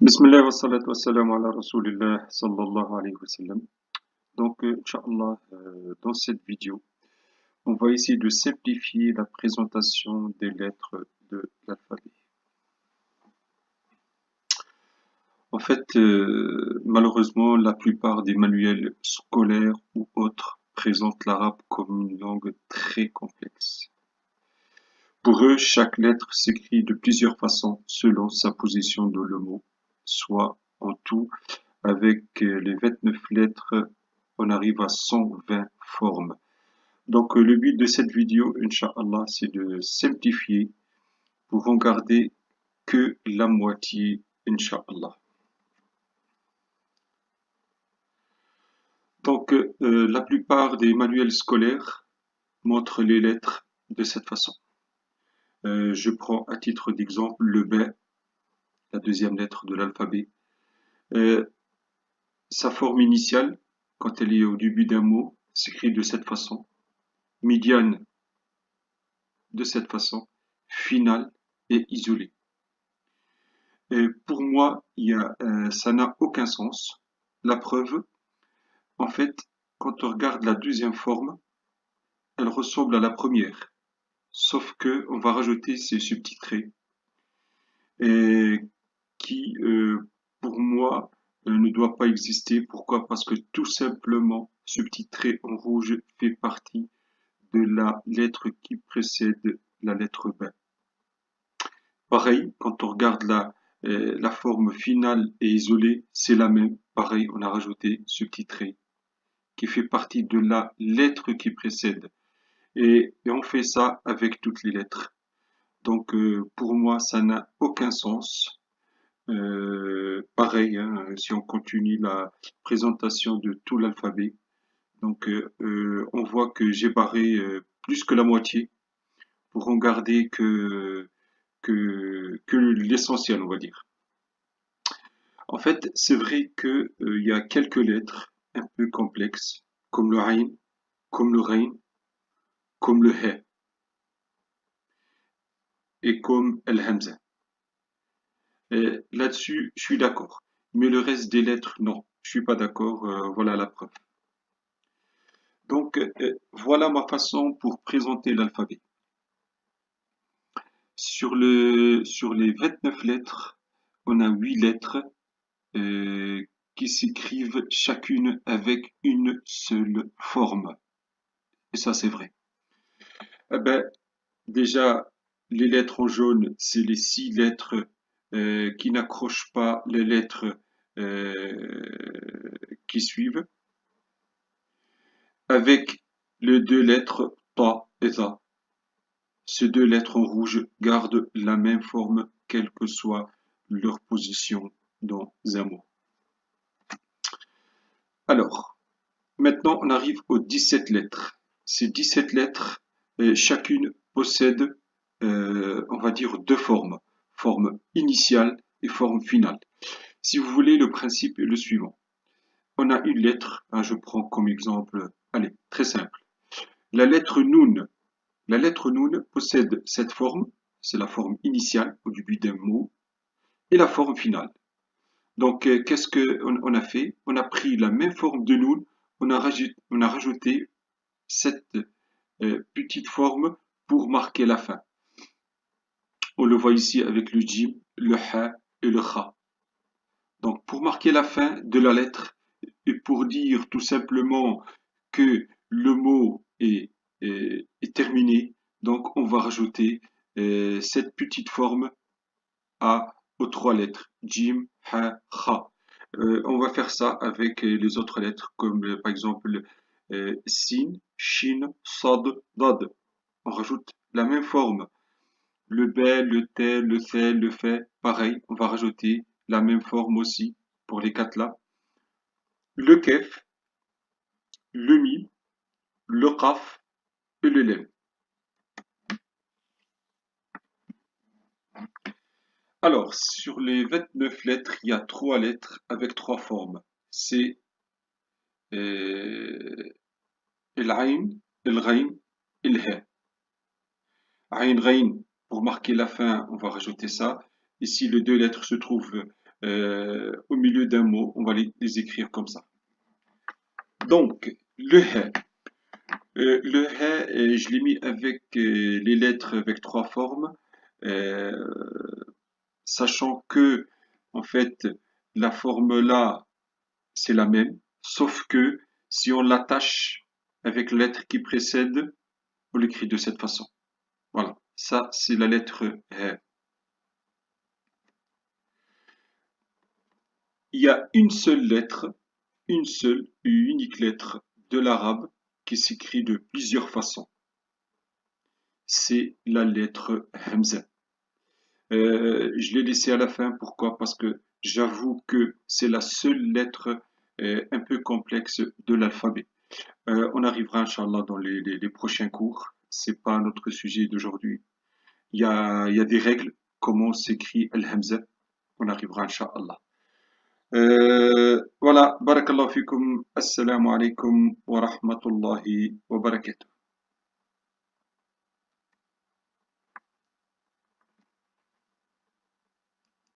Bismillah wa salatu wa salam ala Rasulillah sallallahu alayhi wa sallam. Donc, Inch'Allah, dans cette vidéo, on va essayer de simplifier la présentation des lettres de l'alphabet. En fait, malheureusement, la plupart des manuels scolaires ou autres présentent l'arabe comme une langue très complexe. Pour eux, chaque lettre s'écrit de plusieurs façons selon sa position dans le mot, soit en tout avec les 29 lettres, on arrive à 120 formes. Donc le but de cette vidéo, Inch'Allah, c'est de simplifier pour en garder que la moitié, Inch'Allah. Donc la plupart des manuels scolaires montrent les lettres de cette façon. Je prends à titre d'exemple le B, la deuxième lettre de l'alphabet. Sa forme initiale, quand elle est au début d'un mot, s'écrit de cette façon. Médiane, de cette façon, finale et isolée. Et pour moi, ça n'a aucun sens. La preuve, en fait, quand on regarde la deuxième forme, elle ressemble à la première, sauf que on va rajouter ces subtitrés et qui, pour moi, ne doit pas exister. Pourquoi? Parce que tout simplement, subtitré en rouge fait partie de la lettre qui précède la lettre B. Pareil, quand on regarde la forme finale et isolée, c'est la même. Pareil, on a rajouté subtitré qui fait partie de la lettre qui précède. Et on fait ça avec toutes les lettres. Donc pour moi, ça n'a aucun sens. Pareil, hein, si on continue la présentation de tout l'alphabet, donc on voit que j'ai barré plus que la moitié pour en garder que l'essentiel, on va dire. En fait, c'est vrai que il y a quelques lettres un peu complexes, comme le Ain, comme le Rain, comme le He et comme el Hamza. Là-dessus, je suis d'accord. Mais le reste des lettres, non, je suis pas d'accord. Voilà la preuve. Donc, voilà ma façon pour présenter l'alphabet. Sur les 29 lettres, on a 8 lettres qui s'écrivent chacune avec une seule forme. Et ça, c'est vrai. Eh ben, déjà, les lettres en jaune, c'est les 6 lettres qui n'accrochent pas les lettres qui suivent, avec les deux lettres ta et za. Ces deux lettres en rouge gardent la même forme, quelle que soit leur position dans un mot. Alors, maintenant, on arrive aux 17 lettres. Ces 17 lettres, chacune possède, on va dire, deux formes. Forme initiale et forme finale. Si vous voulez, le principe est le suivant. On a une lettre, hein, je prends comme exemple, allez, très simple. La lettre Noun. La lettre Noun possède cette forme, c'est la forme initiale au début d'un mot, et la forme finale. Donc, qu'est-ce qu'on a fait? On a pris la même forme de Noun, on a rajouté cette petite forme pour marquer la fin. On le voit ici avec le jim, le ha et le kha. Donc pour marquer la fin de la lettre et pour dire tout simplement que le mot est terminé, donc on va rajouter cette petite forme aux trois lettres jim, ha, kha. On va faire ça avec les autres lettres comme par exemple sin, shin, sad, dad. On rajoute la même forme. Le B, le T, le C, le F, pareil, on va rajouter la même forme aussi pour les quatre là. Le Kef, le Mim, le Qaf et le Lem. Alors, sur les 29 lettres, il y a trois lettres avec trois formes. C'est l'Ain, le Ghain et le He. Ain, Ghain, pour marquer la fin, on va rajouter ça. Ici, les deux lettres se trouvent au milieu d'un mot, on va les écrire comme ça. Donc, le he. Le he, je l'ai mis avec les lettres avec trois formes, euh, sachant que, en fait, la forme là, c'est la même, sauf que si on l'attache avec la lettre qui précède, on l'écrit de cette façon. Voilà, ça c'est la lettre he. Il y a une seule lettre, une seule et unique lettre de l'arabe qui s'écrit de plusieurs façons. C'est la lettre Hamza. Je l'ai laissé à la fin, pourquoi? Parce que j'avoue que c'est la seule lettre un peu complexe de l'alphabet. On arrivera, Inch'Allah, dans les prochains cours. C'est pas notre sujet d'aujourd'hui. Il y a des règles, comment s'écrit Al-Hamza. On arrivera, Inch'Allah. Voilà, barakallahu fikum, assalamu alaikum wa rahmatullahi wa barakatuh.